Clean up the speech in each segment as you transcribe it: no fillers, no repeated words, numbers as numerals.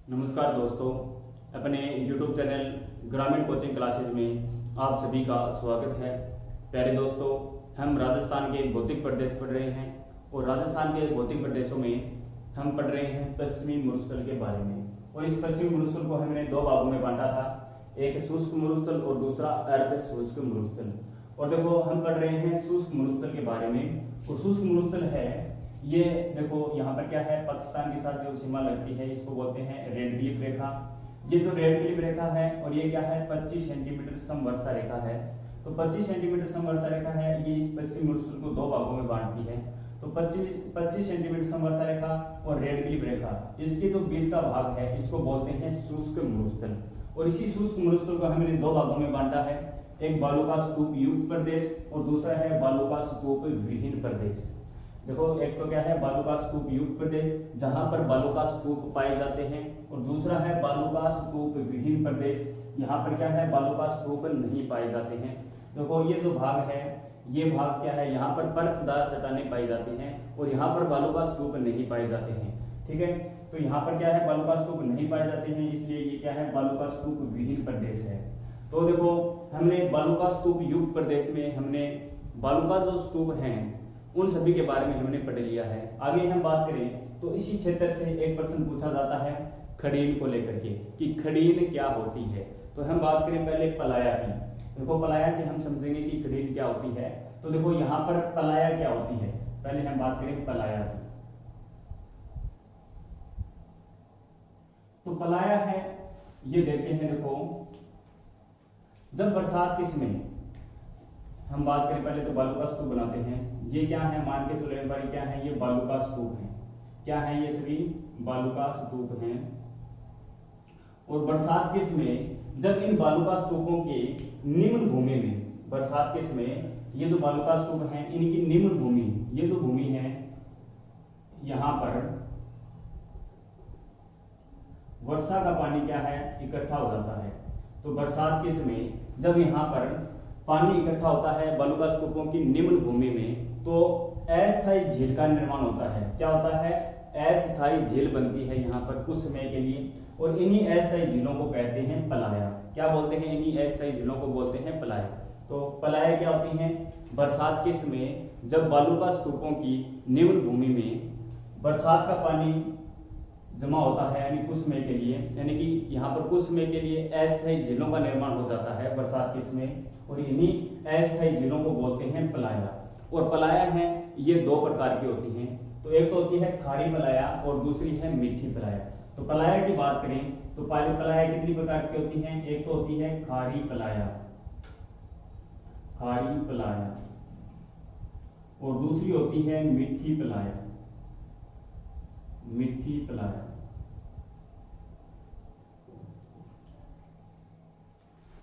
नमस्कार दोस्तों, अपने YouTube चैनल ग्रामीण कोचिंग क्लासेज में आप सभी का स्वागत है। प्यारे दोस्तों, हम राजस्थान के भौतिक प्रदेश पढ़ रहे हैं और राजस्थान के भौतिक प्रदेशों में हम पढ़ रहे हैं पश्चिमी मरुस्थल के बारे में। और इस पश्चिमी मरुस्थल को हमने दो भागों में बांटा था, एक शुष्क मरुस्थल और दूसरा अर्ध शुष्क मरुस्थल। और देखो, हम पढ़ रहे हैं शुष्क मरुस्थल के बारे में। और शुष्क मरुस्थल है, ये देखो यहाँ पर क्या है, पाकिस्तान के साथ जो सीमा लगती है इसको बोलते हैं रेड क्लिफ रेखा। ये जो रेड क्लिफ रेखा है और ये क्या है, 25 सेंटीमीटर समवर्षा रेखा है। तो 25 सेंटीमीटर समवर्षा रेखा है, ये इस पश्चिमी मरुस्थल को दो भागों में बांटती है। तो 25 सेंटीमीटर समवर्षा रेखा और रेड क्लिफ रेखा, इसके जो बीच का भाग है इसको बोलते हैं शुष्क मरुस्थल। और इसी शुष्क मरुस्थल को हमने दो भागों में बांटा है, एक बालू का स्तूप युक्त प्रदेश और दूसरा है बालू का स्तूप विहीन प्रदेश। देखो, एक तो क्या है बालू का स्तूप युक्त प्रदेश जहां पर बालू का स्तूप पाए जाते हैं, और दूसरा है बालू का स्तूप विहीन प्रदेश, यहाँ पर क्या है बालू का स्तूप नहीं पाए जाते हैं। देखो, ये जो भाग है, ये भाग क्या है, यहाँ पर परतदार चट्टानें पाई जाती हैं और यहाँ पर बालू का स्तूप नहीं पाए जाते हैं। ठीक है, तो यहाँ पर क्या है बालू का स्तूप नहीं पाए जाते हैं, इसलिए ये क्या है बालू का स्तूप विहीन प्रदेश है। तो देखो, हमने बालू का स्तूप युक्त प्रदेश में हमने बालू का जो स्तूप है उन सभी के बारे में हमने पढ़ लिया है। आगे हम बात करें तो इसी क्षेत्र से एक प्रश्न पूछा जाता है खड़ीन को लेकर के कि खड़ीन क्या होती है। तो हम बात करें पहले पलाया की। देखो, पलाया से हम समझेंगे कि खड़ीन क्या होती है। तो देखो, यहाँ पर पलाया क्या होती है, पहले हम बात करें पलाया की। तो पलाया है, ये देखते हैं। देखो, जब बरसात के समय हम बात करें पहले तो बालू का स्तूप बनाते हैं। ये क्या है, मान के चलो एक बार, क्या है, ये बालू का स्तूप है। क्या है, ये सभी बालू का स्तूप हैं। और बरसात के समय जब इन बालू का स्तूपों के निम्न भूमि में, बरसात के समय ये जो बालू का स्तूप है इनकी निम्न भूमि, ये जो भूमि है यहां पर वर्षा का पानी क्या है इकट्ठा हो जाता है। तो बरसात के समय जब यहाँ पर पानी इकट्ठा होता है बालू का स्तूपों की निम्न भूमि में, तो अस्थायी झील का निर्माण होता है। क्या होता है, अस्थायी झील बनती है यहाँ पर कुछ समय के लिए, और इन्हीं अस्थायी झीलों को कहते हैं पलाया। क्या बोलते हैं, इन्हीं अस्थायी झीलों को बोलते हैं पलाया। तो पलाया क्या होती हैं, बरसात के समय जब बालू का स्तूपों की निम्न भूमि में बरसात का पानी जमा होता है, यानी कुछ समय के लिए, यानी कि यहाँ पर कुछ समय के लिए अस्थायी झीलों का निर्माण हो जाता है बरसात के समय, और इन्हीं अस्थायी झीलों को बोलते हैं पलाया। और पलाया है ये दो प्रकार की होती हैं। तो एक तो होती है खारी पलाया और दूसरी है मीठी पलाया। तो पलाया की बात करें तो पलाया कितनी प्रकार की होती हैं, एक तो होती है खारी पलाया, खारी पलाया, और दूसरी होती है मीठी पलाया, मीठी पलाया।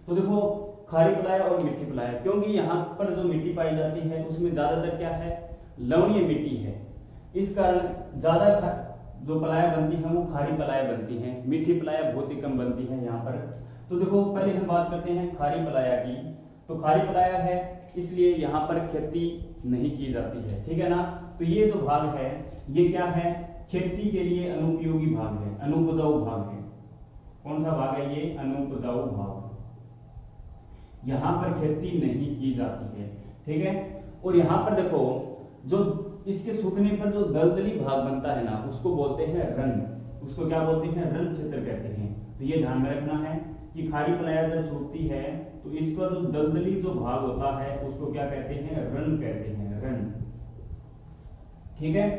तो देखो, खारी पलाया और मिट्टी पलाया, क्योंकि यहाँ पर जो मिट्टी पाई जाती है उसमें ज्यादातर क्या है, लवणीय मिट्टी है। इस कारण ज्यादा जो पलाया बनती है वो खारी पलाया बनती है, मीठी पलाया बहुत ही कम बनती है यहाँ पर। तो देखो, पहले हम बात करते हैं खारी पलाया की। तो खारी पलाया है इसलिए यहाँ पर खेती नहीं की जाती है, ठीक है ना। तो ये जो भाग है ये क्या है, खेती के लिए अनुपयोगी भाग है, अनुपजाऊ भाग है। कौन सा भाग है ये, अनुपजाऊ भाग। यहां पर खेती नहीं की जाती है, ठीक है। और यहां पर देखो, जो इसके सूखने पर जो दलदली भाग बनता है ना उसको बोलते हैं रन। उसको क्या बोलते हैं, रन क्षेत्र कहते हैं। तो ये ध्यान में रखना है कि खारी पलाया जब सूखती है तो इसका जो दलदली जो भाग होता है उसको क्या कहते हैं, रन कहते हैं, रन, ठीक है।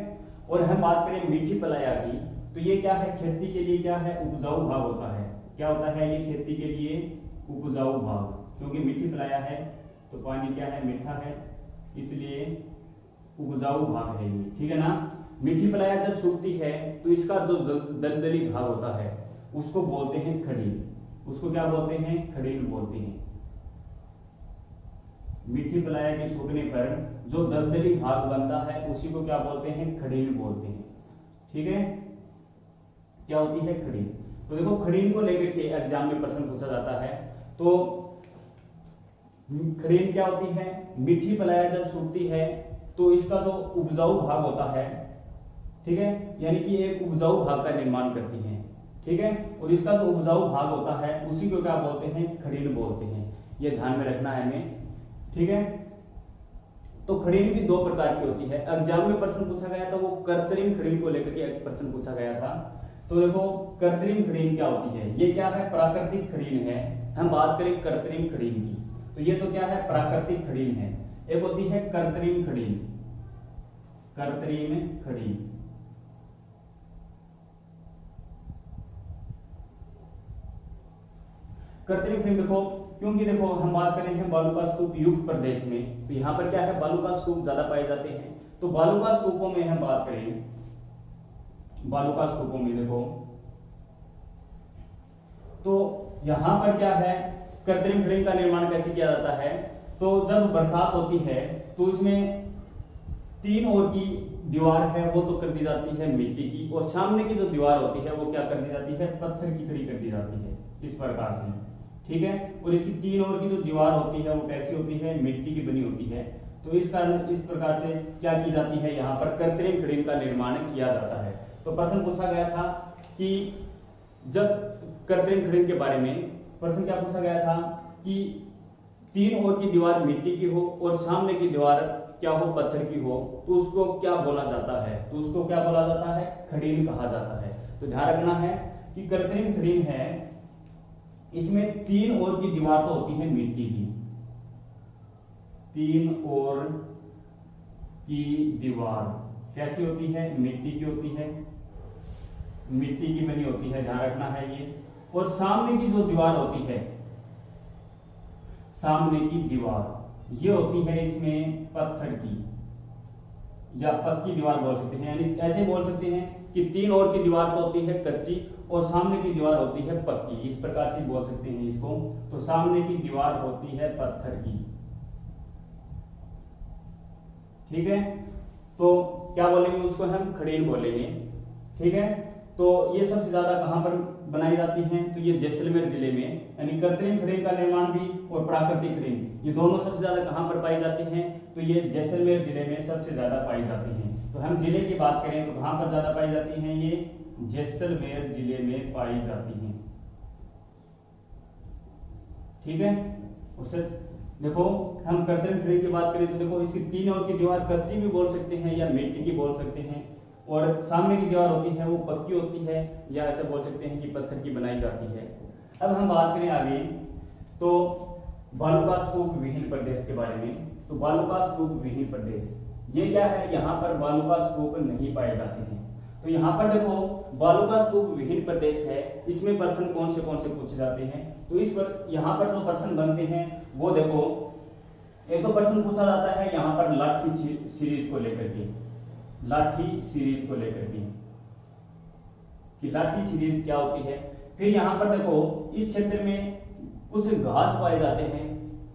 और हम बात करें मीठी पलाया की, तो ये क्या है, खेती के लिए क्या है, उपजाऊ भाग होता है। क्या होता है ये, खेती के लिए उपजाऊ भाग, क्योंकि मीठी पलाया है तो पानी क्या है, मीठा है, इसलिए उपजाऊ भाग है ये, ठीक है ना। मीठी पलाया जब सूखती है तो इसका जो दलदली भाग होता है उसको बोलते हैं खड़ीन। उसको क्या बोलते हैं, खड़ीन बोलते हैं। मीठी पलाया के सूखने पर जो दलदली भाग बनता है उसी को क्या बोलते हैं, खड़ीन बोलते हैं, ठीक है। क्या होती है, खड़ीन। तो देखो, खड़ीन को लेकर के एग्जाम में प्रश्न पूछा जाता है। तो खड़ीन क्या होती है, मीठी पलाया जब सूखती है तो इसका जो उपजाऊ भाग होता है, ठीक है, यानी कि एक उपजाऊ भाग का निर्माण करती है, ठीक है। और इसका जो उपजाऊ भाग होता है उसी को क्या बोलते हैं, खड़ीन बोलते हैं। ये ध्यान में रखना है हमें, ठीक है। तो खड़ीन भी दो प्रकार की होती है। एग्जाम में प्रश्न पूछा गया था वो कृत्रिम खड़ीन को लेकर के प्रश्न पूछा गया था। तो देखो कृत्रिम खड़ीन क्या होती है, ये क्या है, प्राकृतिक खड़ीन है। हम बात करें कृत्रिम खड़ीन की, तो ये तो क्या है, प्राकृतिक खड़ीन है। एक होती है कृत्रिम खड़ीन, कृत्रिम खड़ीन। कृत्रिम खड़ीन देखो, क्योंकि देखो हम बात कर रहे हैं बालुका स्तूप युक्त प्रदेश में, तो यहाँ पर क्या है, बालुका स्तूप ज्यादा पाए जाते हैं। तो बालुका स्तूपों में हम बात करें, बालुका स्तूपों में देखो, तो यहां पर क्या है, कृत्रिम खड़ीन का निर्माण कैसे किया जाता है। तो जब बरसात होती है तो इसमें तीन ओर की दीवार है वो तो कर दी जाती है मिट्टी की, और सामने की जो दीवार होती है वो क्या कर दी जाती है, पत्थर की खड़ी कर दी जाती है, इस प्रकार से, ठीक है। और इसकी तीन ओर की जो दीवार होती है वो कैसी होती है, मिट्टी की बनी होती है। तो इस कारण इस प्रकार से क्या की जाती है, यहाँ पर कृत्रिम खड़ीन का निर्माण किया जाता है। तो प्रश्न पूछा गया था कि जब कृत्रिम खड़ीन के बारे में प्रश्न क्या पूछा गया था कि तीन ओर की दीवार मिट्टी की हो और सामने की दीवार क्या हो, पत्थर की हो, तो उसको क्या बोला जाता है, तो उसको क्या बोला जाता है, खड़ीन कहा जाता है। तो ध्यान रखना है कि कृत्रिम खड़ीन है, इसमें तीन ओर की दीवार तो होती है मिट्टी की, तीन ओर की दीवार कैसी होती है, मिट्टी की होती है, मिट्टी की बनी होती है, ध्यान रखना है ये। और सामने की जो दीवार होती है, सामने की दीवार ये होती है इसमें पत्थर की या पक्की दीवार बोल सकते हैं, यानी ऐसे बोल सकते हैं कि तीन ओर की दीवार तो होती है कच्ची और सामने की दीवार होती है पक्की, इस प्रकार से बोल सकते हैं इसको। तो सामने की दीवार होती है पत्थर की, ठीक है। तो क्या बोलेंगे उसको, हम खड़ीन बोलेंगे, ठीक है। तो ये सबसे ज्यादा कहां पर बनाई जाती हैं, तो ये जैसलमेर जिले में, यानी कृत्रिम खड़ीन का निर्माण भी और प्राकृतिक खड़ीन ये दोनों सबसे ज्यादा कहां पर पाई जाती हैं, तो ये जैसलमेर जिले में सबसे ज्यादा पाई जाती हैं। तो हम जिले की बात करें तो कहां पर ज्यादा पाई जाती हैं, ये जैसलमेर जिले में पाई जाती हैं, ठीक है। उससे देखो हम कृत्रिम खड़ीन की बात करें तो देखो इसकी तीन ओर की दीवार कच्ची भी बोल सकते हैं या मिट्टी की बोल सकते हैं, और सामने की दीवार होती है वो पक्की होती है या ऐसा बोल सकते हैं कि पत्थर की बनाई जाती है। अब हम बात करें आगे तो बालुका स्तूप विहीन प्रदेश के बारे में। तो बालुका स्तूप विहीन प्रदेश ये क्या है, यहाँ पर बालुका स्तूप नहीं पाए जाते हैं। तो यहाँ पर देखो बालुका स्तूप विहीन प्रदेश है, इसमें प्रश्न कौन से पूछे जाते हैं। तो इस पर यहाँ पर जो प्रश्न बनते हैं वो देखो, एक तो प्रश्न पूछा जाता है यहाँ पर लाठी सीरीज को लेकर के, लाठी सीरीज को लेकर के कि लाठी सीरीज क्या होती है। फिर यहाँ पर देखो इस क्षेत्र में कुछ घास पाए जाते हैं,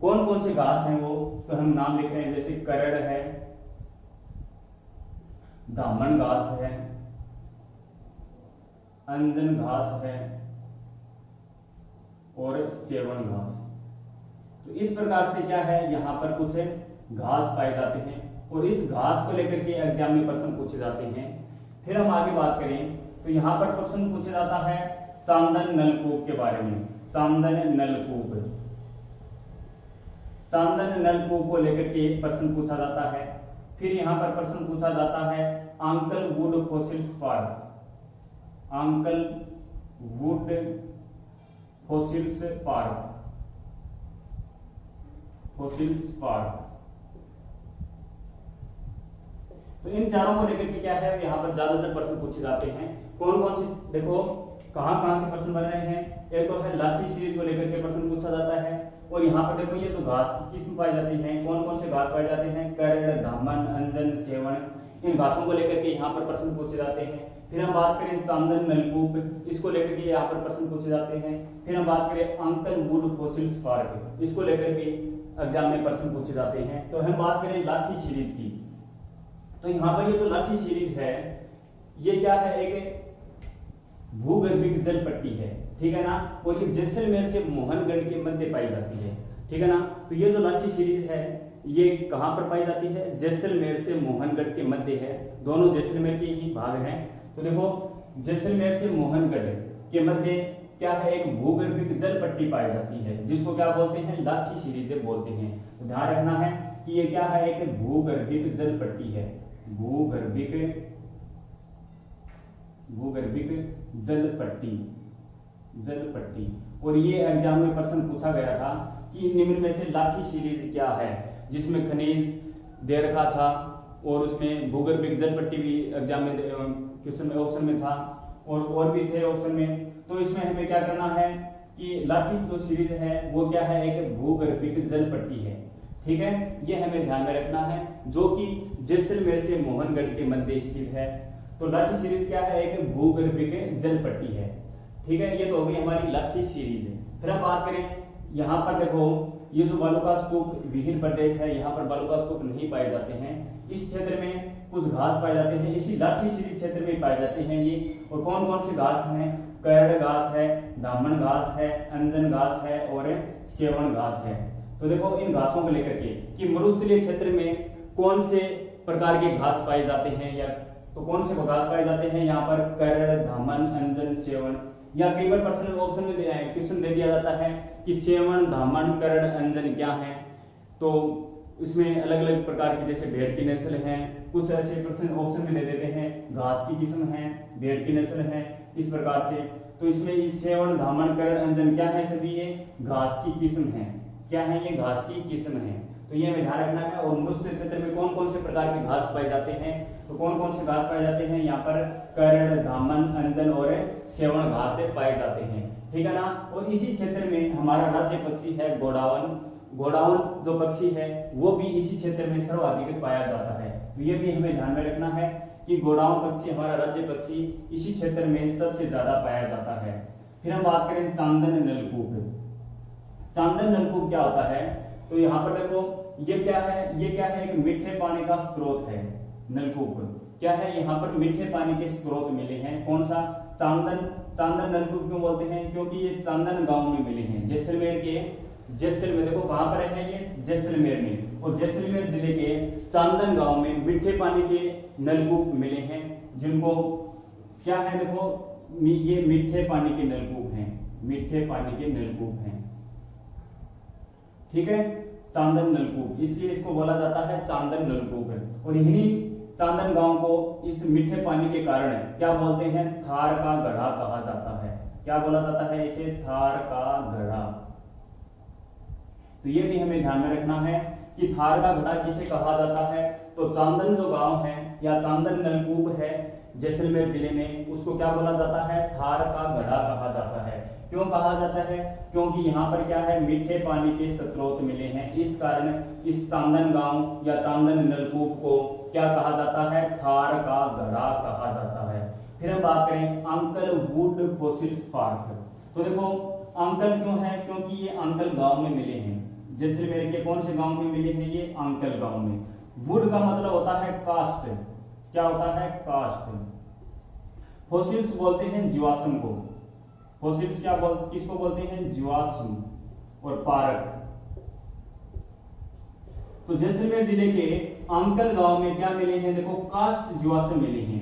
कौन कौन से घास हैं वो, तो हम नाम लिख रहे हैं, जैसे करड़ है, दामन घास है, अंजन घास है और सेवन घास। तो इस प्रकार से क्या है, यहाँ पर कुछ घास पाए जाते हैं और इस घास को लेकर के एग्जाम में प्रश्न पूछे जाते हैं। फिर हम आगे बात करें तो यहाँ पर प्रश्न पूछा जाता है चांदन नलकूप के बारे में, चांदन नलकूप, चांदन नलकूप को लेकर के प्रश्न पूछा जाता है। फिर यहाँ पर प्रश्न पूछा जाता है uncle would fossils park, uncle would fossils park, fossils park. तो इन चारों को लेकर के क्या है, यहाँ पर ज्यादातर प्रश्न पूछे जाते हैं। कौन कौन से देखो कहां से प्रश्न बन रहे हैं, एक तो है लाठी सीरीज को लेकर के प्रश्न पूछा जाता है, और यहाँ पर देखो ये जो घास की किस्म पाई जाती है, कौन कौन से घास पाए जाते हैं, करड़, धामन, अंजन, सेवन, इन घासों को लेकर के यहाँ पर प्रश्न पूछे जाते हैं। फिर हम बात करें चांदन नलकूप, इसको लेकर के यहाँ पर प्रश्न पूछे जाते हैं। फिर हम बात करें अंकल वुड फॉसिल्स पार्क, इसको लेकर के एग्जाम में प्रश्न पूछे जाते हैं। तो हम बात करें लाठी सीरीज की, तो यहाँ पर ये जो लाठी सीरीज है ये क्या है, एक भूगर्भिक जल पट्टी है, ठीक है ना, और ये जैसलमेर से मोहनगढ़ के मध्य पाई जाती है, ठीक है ना। तो ये जो लाठी सीरीज है ये कहां पर पाई जाती है, जैसलमेर से मोहनगढ़ के मध्य है, दोनों जैसलमेर के ही भाग हैं। तो देखो जैसलमेर से मोहनगढ़ के मध्य क्या है, एक भूगर्भिक जल पट्टी पाई जाती है, जिसको क्या बोलते हैं, लाठी सीरीज बोलते हैं। तो ध्यान रखना है कि ये क्या है, एक भूगर्भिक जल पट्टी है, भूगर्भिक जल पट्टी। और ये एग्जाम में प्रश्न पूछा गया था कि निम्न में से लाठी सीरीज क्या है, जिसमें खनिज दे रखा था और उसमें भूगर्भिक जल पट्टी भी एग्जाम में क्वेश्चन में ऑप्शन में था और भी थे ऑप्शन में। तो इसमें हमें क्या करना है कि लाठी जो सीरीज है वो क्या है, एक भूगर्भिक जल पट्टी है। ठीक है, ये हमें ध्यान में रखना है, जो कि जैसलमेर से मोहनगढ़ के मध्य स्थित है। तो लाठी सीरीज क्या है, एक भूगर्भिक जल पट्टी है। ठीक है, ये तो हो गई हमारी लाठी सीरीज। फिर हम बात करें, यहाँ पर देखो ये जो बालू का स्तूप विहीन प्रदेश है, यहाँ पर बालू का स्तूप नहीं पाए जाते हैं। इस क्षेत्र में कुछ घास पाए जाते हैं, इसी लाठी सीरीज क्षेत्र में पाए जाते हैं ये। और कौन कौन से घास हैं, करड़ घास है, दामन घास है, अंजन घास है और सेवण घास है। तो देखो इन घासों को लेकर के कि मरुस्थलीय क्षेत्र में कौन से प्रकार के घास पाए जाते हैं, या तो कौन से घास पाए जाते हैं यहाँ पर, करड़, दामन, अंजन, सेवण। या कई बार प्रश्न ऑप्शन में क्वेश्चन दे दिया जाता है कि सेवण, दामन, करड़, अंजन क्या है। तो इसमें अलग अलग प्रकार की, जैसे भेड़ की नस्ल है, कुछ ऐसे प्रश्न ऑप्शन में दे देते हैं, घास की किस्म है, भेड़ की नस्ल है, इस प्रकार से। तो इसमें सेवण, दामन, करड़, अंजन क्या है, सभी ये घास की किस्म है। क्या है, ये घास की किस्म है। तो ये हमें ध्यान रखना है। और मरुस्थलीय क्षेत्र में कौन कौन से प्रकार के घास पाए जाते हैं, तो कौन कौन से घास पाए जाते हैं, यहाँ पर करड़, दामन, अंजन और सेवण घास पाए जाते हैं। ठीक है ना। और इसी क्षेत्र में हमारा राज्य पक्षी है गोडावण। गोडावण जो पक्षी है वो भी इसी क्षेत्र में सर्वाधिक पाया जाता है। तो ये भी हमें ध्यान में रखना है कि गोडावण पक्षी, हमारा राज्य पक्षी, इसी क्षेत्र में सबसे ज्यादा पाया जाता है। फिर हम बात करें चांदन नलकूप। चांदन नलकूप क्या होता है, तो यहाँ पर देखो ये क्या है, एक मीठे पानी का स्रोत है। नलकूप क्या है, यहाँ पर मीठे पानी के स्रोत मिले हैं। कौन सा, चांदन नलकूप क्यों बोलते हैं, क्योंकि ये चांदन गांव में मिले हैं। जैसलमेर देखो कहां पर है ये, जैसलमेर में। और जैसलमेर जिले के चांदन गांव में मीठे पानी के नलकूप मिले हैं, जिनको क्या है, देखो ये मीठे पानी के नलकूप हैं, मीठे पानी के नलकूप हैं। ठीक है, चांदन नलकूप, इसलिए इसको बोला जाता है चांदन नलकूप। और इन्हीं चांदन गांव को इस मीठे पानी के कारण क्या बोलते हैं, थार का गढ़ा कहा जाता है। क्या बोला जाता है इसे, थार का गढ़ा। तो ये भी हमें ध्यान में रखना है कि थार का गढ़ा किसे कहा जाता है, तो चांदन जो गांव है या चांदन नलकूप है जैसलमेर जिले में, उसको क्या बोला जाता है, थार का गढ़ा कहा जाता है। क्यों कहा जाता है, क्योंकि यहाँ पर क्या है, मीठे पानी के स्रोत मिले हैं। इस कारण इस चांदन गांव या चांदन नलकूप को क्या कहा जाता है, थार का गढ़ा कहा जाता है। फिर हम बात करें अंकल वुड फॉसिल्स पार्क। तो देखो अंकल क्यों है, क्योंकि ये अंकल गांव में मिले हैं। जैसलमेर के कौन से गांव में मिले हैं, ये अंकल गांव में। वुड का मतलब होता है कास्ट। क्या होता है, कास्ट। फॉसिल्स बोलते हैं जीवाश्म को। फॉसिल्स किसको बोलते हैं, जीवाश्म। और पार्क, तो जैसलमेर जिले के अंकल गांव में क्या मिले हैं, देखो कास्ट जीवाश्म मिले हैं।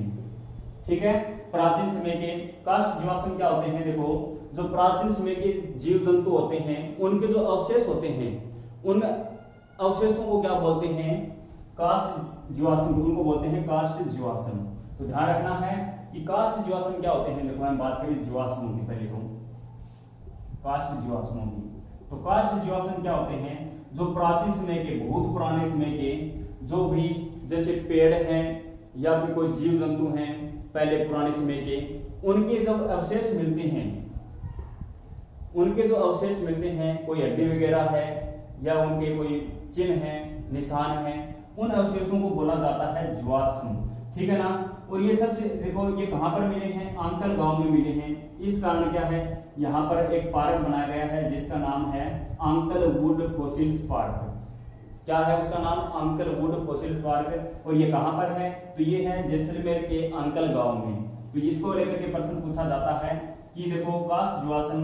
ठीक है, प्राचीन समय के कास्ट जीवाश्म क्या होते हैं, देखो जो प्राचीन समय के जीव जंतु होते हैं उनके जो अवशेष होते हैं, उन अवशेषों को क्या बोलते हैं, कास्ट जीवाश्म, उनको बोलते हैं कास्ट जीवाश्म। तो ध्यान रखना है कि कास्ट जीवाश्म क्या होते हैं। देखो हम बात करें जीवाश्मों की, पहले तो कास्ट जीवाश्मों की। तो कास्ट जीवाश्म क्या होते हैं, जो प्राचीन समय के, बहुत पुराने समय के जो भी जैसे पेड़ हैं या फिर कोई जीव जंतु हैं पहले पुराने समय के, उनके जब अवशेष मिलते हैं, कोई हड्डी वगैरह है या उनके कोई चिन्ह है, निशान है, उन अवशेषों को बोला जाता है जीवाश्म। ठीक है ना। और ये सबसे देखो ये कहां पर मिले हैं, अंकल गांव में मिले हैं। इस कारण क्या है, यहाँ पर एक पार्क बनाया गया है जिसका नाम है अंकल वुड फॉसिल्स पार्क। क्या है उसका नाम, अंकल वुड फॉसिल पार्क। और ये कहां पर है, तो ये है जैसलमेर के अंकल गांव में। तो इसको लेकर के प्रश्न पूछा जाता है कि देखो कास्ट जीवाश्म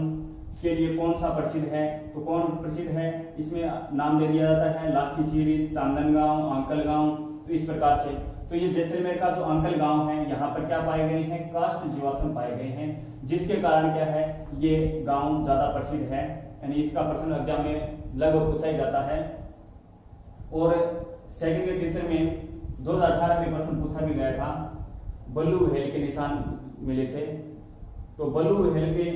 के लिए कौन सा प्रसिद्ध है, तो कौन प्रसिद्ध है, इसमें नाम दे दिया जाता है लाठी सीरीज, चांदन गांव, अंकल गांव। तो इस प्रकार से तो ये जैसलमेर का जो अंकल गांव है, यहाँ पर क्या पाए गए हैं, कास्ट जीवाश्म पाए गए हैं, जिसके कारण क्या है, ये गांव ज्यादा प्रसिद्ध है। यानी इसका प्रश्न एग्जाम में लगभग पूछा ही जाता है। और सेकंड के टीचर में 2018 में प्रश्न पूछा भी गया था, बल्लू व्हेल के निशान मिले थे, तो बल्लू व्हेल के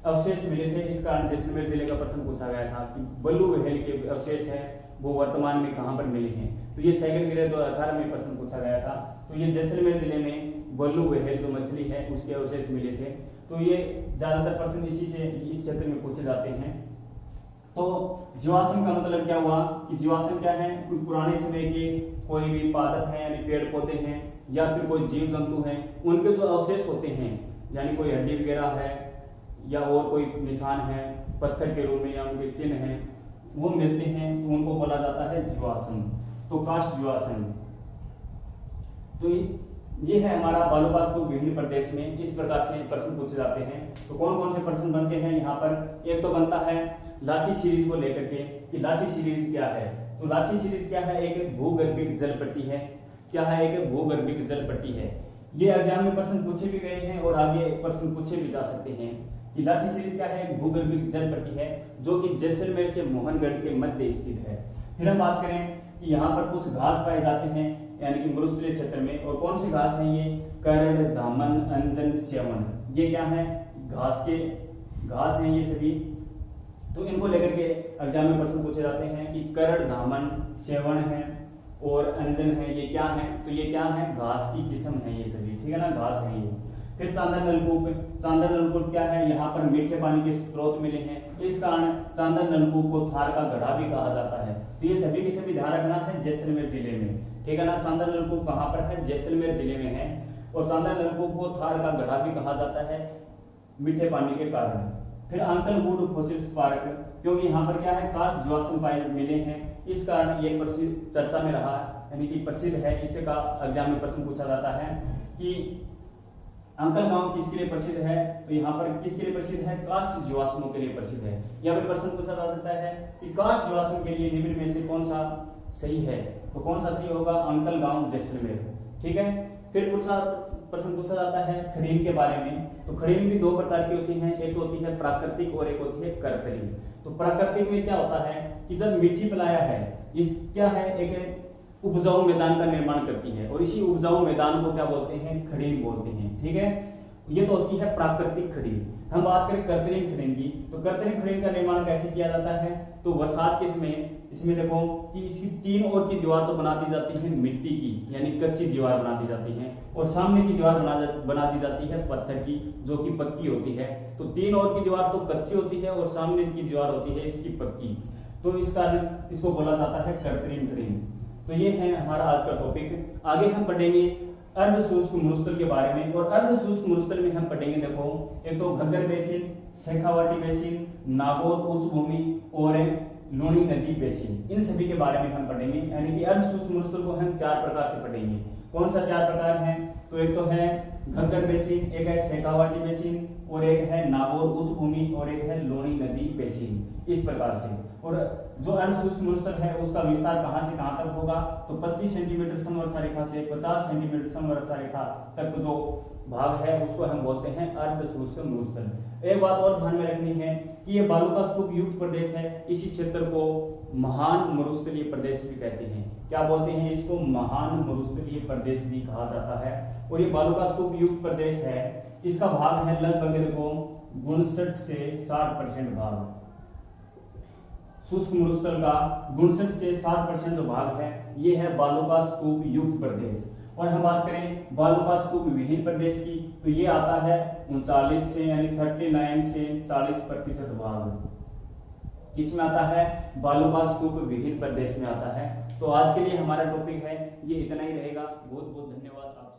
अवशेष मिले थे, इस कारण जैसलमेर जिले का प्रश्न पूछा गया था कि बल्लू व्हेल के अवशेष है वो वर्तमान में कहां पर मिले हैं। तो ये सेकंड ग्रेड 2018 में प्रश्न पूछा गया था। तो ये जैसलमेर जिले में बल्लू व्हेल जो मछली है उसके अवशेष मिले थे। तो ये ज्यादातर प्रश्न इसी से इस क्षेत्र में पूछे जाते हैं। तो जीवाश्म का मतलब क्या हुआ कि जीवाश्म क्या है, कोई पुराने समय के कोई भी पादप है यानी पेड़ पौधे हैं या फिर कोई जीव जंतु हैं, उनके जो अवशेष होते हैं यानी कोई हड्डी वगैरह है या और कोई निशान है पत्थर के रूप में या उनके चिन्ह हैं वो मिलते हैं, तो उनको बोला जाता है जीवाश्म। तो कास्ट जीवाश्म। तो ये है हमारा बालूकास्त स्तूप विभिन्न प्रदेश में, इस प्रकार से प्रश्न पूछे जाते हैं। तो कौन कौन से प्रश्न बनते हैं यहाँ पर, एक तो बनता है लाठी सीरीज को लेकर के कि लाठी सीरीज क्या है। तो लाठी सीरीज क्या है, एक भूगर्भिक जल पट्टी है। क्या है, एक भूगर्भिक जल पट्टी है। ये एग्जाम में प्रश्न पूछे भी गए हैं और आगे प्रश्न पूछे भी जा सकते हैं कि लाठी सीरीज क्या है, एक भूगर्भिक जल पट्टी है जो कि जैसलमेर से मोहनगढ़ के मध्य स्थित है। फिर हम बात करें कि यहाँ पर कुछ घास पाए जाते हैं यानी कि मरुस्थलीय क्षेत्र में, और कौन सी घास है ये, करड़, दामन, अंजन, च्यवन। ये क्या है, घास हैं ये सभी। तो इनको लेकर के एग्जाम में प्रश्न पूछे जाते हैं कि करड़, दामन, च्यवन है और अंजन है, ये क्या है, तो ये क्या है, घास की किस्म है ये सभी, ठीक है ना, घास है ये। फिर चांदर नलकूप, चांदर नलकूप क्या है, यहाँ पर मीठे पानी के स्रोत मिले हैं, इस कारण चांदर नलकूप को थार का गढ़ा भी कहा जाता है। तो ये सभी के सभी ध्यान रखना है जैसलमेर जिले में, ठीक है ना। चांदर नलकूप कहाँ पर है, जैसलमेर जिले में है, और चांदर नलकूप को थार का गढ़ा भी कहा जाता है मीठे पानी के कारण। फिर अंकल वुड फॉसिल्स पार्क, क्योंकि यहाँ पर क्या है, कास्ट जीवाश्म पाए मिले हैं, इस कारण ये प्रसिद्ध चर्चा में रहा यानी कि प्रसिद्ध है। इससे का एग्जाम में प्रश्न पूछा जाता है कि अंकल गांव किसके लिए प्रसिद्ध है, तो यहाँ पर किसके लिए प्रसिद्ध है, कास्ट जीवाश्मों के लिए प्रसिद्ध है। यहाँ पर प्रश्न पूछा जा सकता है कि कास्ट जीवाश्म के लिए निम्न में से कौन सा सही है, तो कौन सा सही होगा, अंकल गांव जैसलमेर, ठीक है। फिर प्रश्न पूछा जाता है खड़ीन के बारे में। तो खड़ीन भी दो प्रकार की होती हैं, एक तो होती है प्राकृतिक और एक होती है कृत्रिम। तो प्राकृतिक में क्या होता है कि जब मिट्टी पलाया है, इस क्या है, एक उपजाऊ मैदान का निर्माण करती है, और इसी उपजाऊ मैदान को क्या बोलते हैं, खड़ीन बोलते हैं, ठीक है। ये तो होती है प्राकृतिक खड़ीन। हम बात करें कृत्रिम खड़ीन की, तो कृत्रिम खड़ीन का निर्माण कैसे किया जाता है, तो बरसात के समय इसमें देखो कि इसकी तीन ओर की दीवार तो बना दी जाती है मिट्टी की यानी कच्ची दीवार बना दी जाती है, और सामने की दीवार बना दी जाती है पत्थर की जो कि पक्की होती है। तो तीन ओर की दीवार तो कच्ची होती है और सामने की दीवार होती है इसकी पक्की, तो इस कारण इसको बोला जाता है कृत्रिम खड़ीन। तो ये है हमारा आज का टॉपिक। आगे हम पढ़ेंगे अर्ध शुष्क मरुस्थल के बारे में, और अर्ध शुष्क मरुस्थल में हम पढ़ेंगे देखो एक तो घग्गर बेसिन, शेखावाटी बेसिन, नागौर उच्च भूमि और लूणी नदी बेसिन, इन सभी के बारे में हम पढ़ेंगे। यानी कि अर्ध शुष्क मरुस्थल को हम चार प्रकार से पढ़ेंगे। कौन सा चार प्रकार है, तो एक तो है घग्गर बेसिन, एक है शेखावाटी बेसिन, और एक है नागौर उच्च भूमि, और एक है लूणी नदी बेसिन, इस प्रकार से। और जो अर्ध शुष्क मरुस्थल है उसका विस्तार कहां से कहां तक होगा, तो 25 सेंटीमीटर समवर्षा रेखा से 50 सेंटीमीटर समवर्षा रेखा तक जो भाग है उसको हम बोलते हैं अर्ध शुष्क मरुस्थल। एक बात और ध्यान में रखनी है कि ये बालू का स्तूप युक्त प्रदेश है, इसी क्षेत्र को महान मरुस्थलीय प्रदेश भी कहते हैं। क्या बोलते हैं इसको, महान मरुस्थलीय प्रदेश भी कहा जाता है। और ये बालू का स्तूप युक्त प्रदेश है, इसका भाग है लगभग देखो 59 से 60% भाग। शुष्क मरुस्थल का 59 से 60% जो भाग है ये है बालू का स्तूप युक्त प्रदेश। और हम बात करें बालू का स्तूप विहीन प्रदेश की, तो ये आता है 39 से यानी 39 से 40% भाग। इसमें आता है बालू का स्तूप विहीन प्रदेश में आता है। तो आज के लिए हमारा टॉपिक है ये इतना ही रहेगा। बहुत बहुत धन्यवाद आप